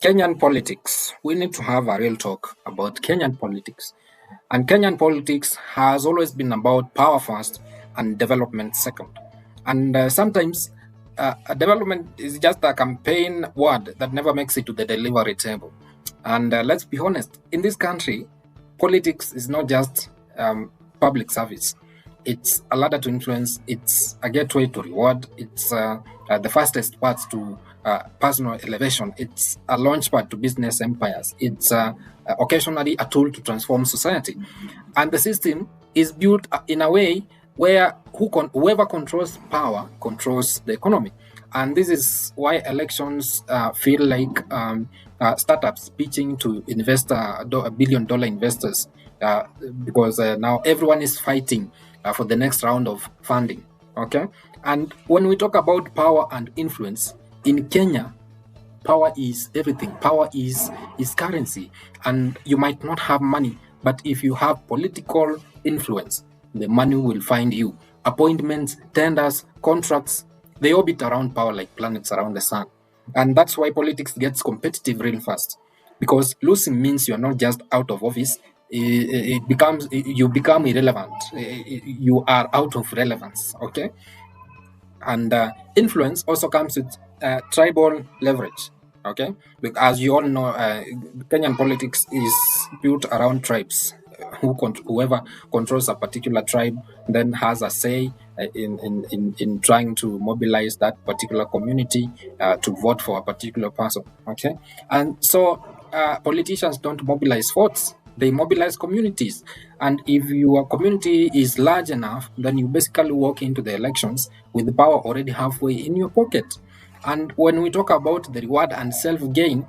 Kenyan politics. We need to have a real talk about Kenyan politics. And Kenyan politics has always been about power first and development second. And sometimes a development is just a campaign word that never makes it to the delivery table. And let's be honest, in this country, politics is not just public service. It's a ladder to influence. It's a gateway to reward. It's the fastest path to personal elevation. It's a launchpad to business empires. It's occasionally a tool to transform society. And the system is built in a way where whoever controls power controls the economy. And this is why elections feel like startups pitching to $1 billion investors because now everyone is fighting for the next round of funding. Okay, and when we talk about power and influence in Kenya, power is everything. Power is currency, and you might not have money, but if you have political influence, the money will find you. Appointments, tenders, contracts, they orbit around power like planets around the sun. And that's why politics gets competitive real fast. Because losing means you're not just out of office, you become irrelevant. You are out of relevance. Okay. And influence also comes with tribal leverage. Okay, as you all know, Kenyan politics is built around tribes. Whoever controls a particular tribe then has a say in trying to mobilize that particular community to vote for a particular person. Okay, and so politicians don't mobilize votes, they mobilize communities. And if your community is large enough, then you basically walk into the elections with the power already halfway in your pocket. And when we talk about the reward and self-gain,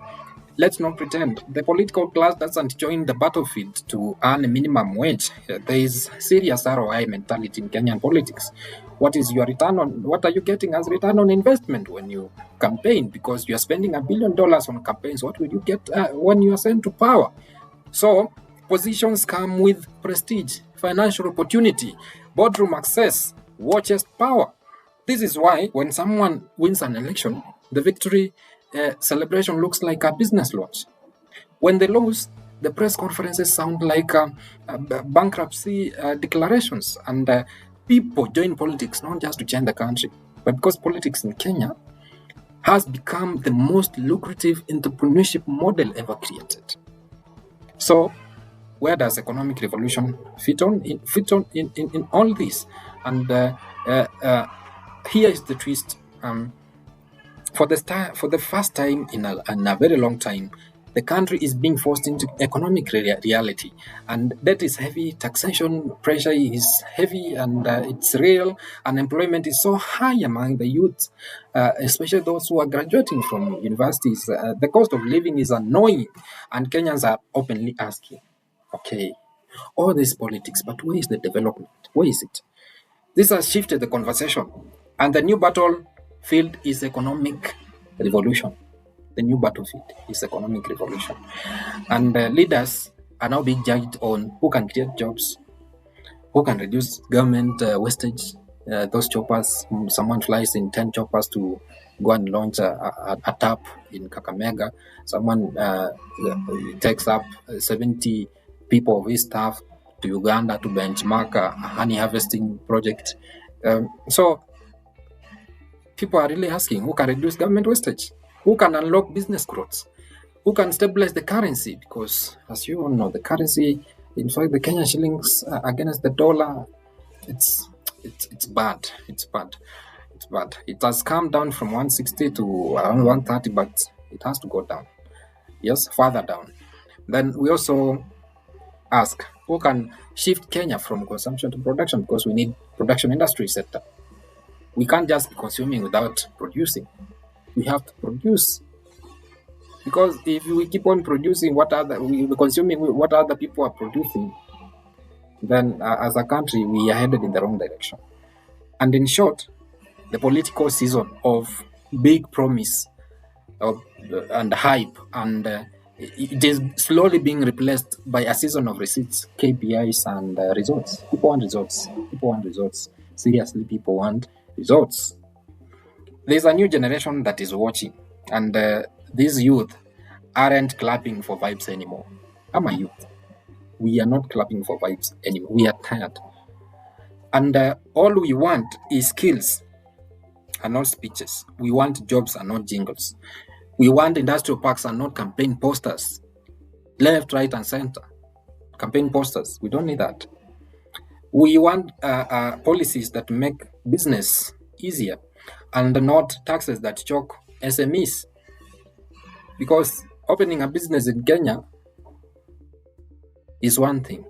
let's not pretend the political class doesn't join the battlefield to earn a minimum wage. There is serious ROI mentality in Kenyan politics. What is your return on? What are you getting as return on investment when you campaign? Because you are spending $1 billion on campaigns. What will you get when you are sent to power? So positions come with prestige, financial opportunity, boardroom access, war chest power. This is why when someone wins an election, the victory celebration looks like a business launch. When they lose, the press conferences sound like bankruptcy declarations. And people join politics not just to change the country, but because politics in Kenya has become the most lucrative entrepreneurship model ever created. So where does economic revolution fit in all this? And here is the twist. For the first time in a very long time, the country is being forced into economic reality, and that is heavy. Taxation pressure is heavy, and it's real. Unemployment is so high among the youth, especially those who are graduating from universities. The cost of living is annoying, and Kenyans are openly asking, okay, all this politics, but where is the development? Where is it? This has shifted the conversation, and the new battlefield is economic revolution. The new battlefield is economic revolution, and leaders are now being judged on who can create jobs, who can reduce government wastage. Those choppers, someone flies in 10 choppers to go and launch a tap in Kakamega. Someone takes up 70 people of his staff to Uganda to benchmark a honey harvesting project. So people are really asking, who can reduce government wastage? Who can unlock business growth? Who can stabilize the currency? Because as you all know, the currency, in fact, the Kenyan shillings against the dollar, it's bad. It's bad. It's bad. It has come down from 160 to around 130, but it has to go down. Yes, further down. Then we also ask, who can shift Kenya from consumption to production? Because we need production industry sector. We can't just be consuming without producing. We have to produce. Because if we keep on producing we're consuming what other people are producing, then as a country, we are headed in the wrong direction. And in short, the political season of big promise and hype, and it is slowly being replaced by a season of receipts, KPIs, and results. People want results. People want results. Seriously, people want results. There's a new generation that is watching, and these youth aren't clapping for vibes anymore. I'm a youth. We are not clapping for vibes anymore. We are tired. And all we want is skills and not speeches. We want jobs and not jingles. We want industrial parks and not campaign posters. Left, right, and center. Campaign posters. We don't need that. We want policies that make business easier and not taxes that choke SMEs. Because opening a business in Kenya is one thing,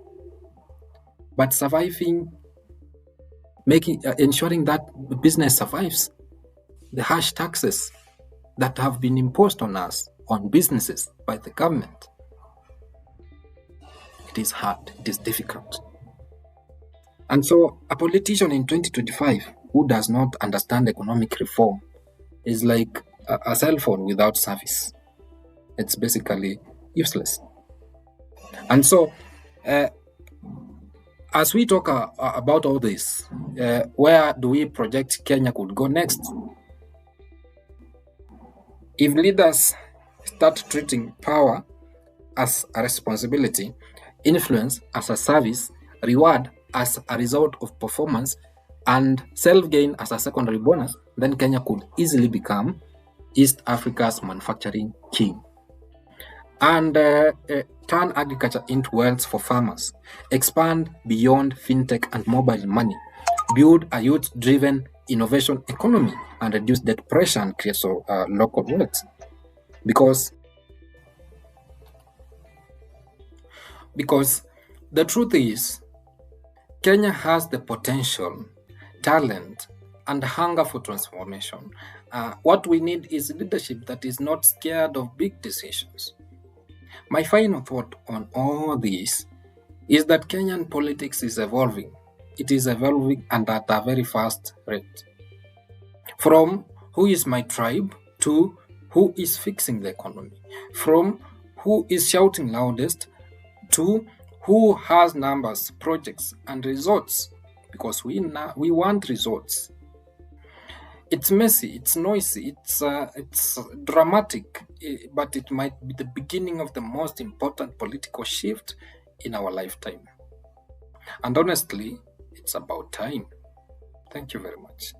but surviving, ensuring that the business survives, the harsh taxes that have been imposed on us, on businesses by the government, it is hard, it is difficult. And so a politician in 2025 who does not understand economic reform is like a cell phone without service. It's basically useless. And so as we talk about all this, where do we project Kenya could go next? If leaders start treating power as a responsibility, influence as a service, reward as a result of performance, and self-gain as a secondary bonus, then Kenya could easily become East Africa's manufacturing king. And turn agriculture into wealth for farmers, expand beyond fintech and mobile money, build a youth-driven innovation economy, and reduce debt pressure and create local wealth. Because the truth is, Kenya has the potential, talent, and hunger for transformation. What we need is leadership that is not scared of big decisions. My final thought on all this is that Kenyan politics is evolving. It is evolving and at a very fast rate. From who is my tribe to who is fixing the economy. From who is shouting loudest to who has numbers, projects, and results. Because we want results. It's messy, it's noisy, it's dramatic, but it might be the beginning of the most important political shift in our lifetime. And honestly, it's about time. Thank you very much.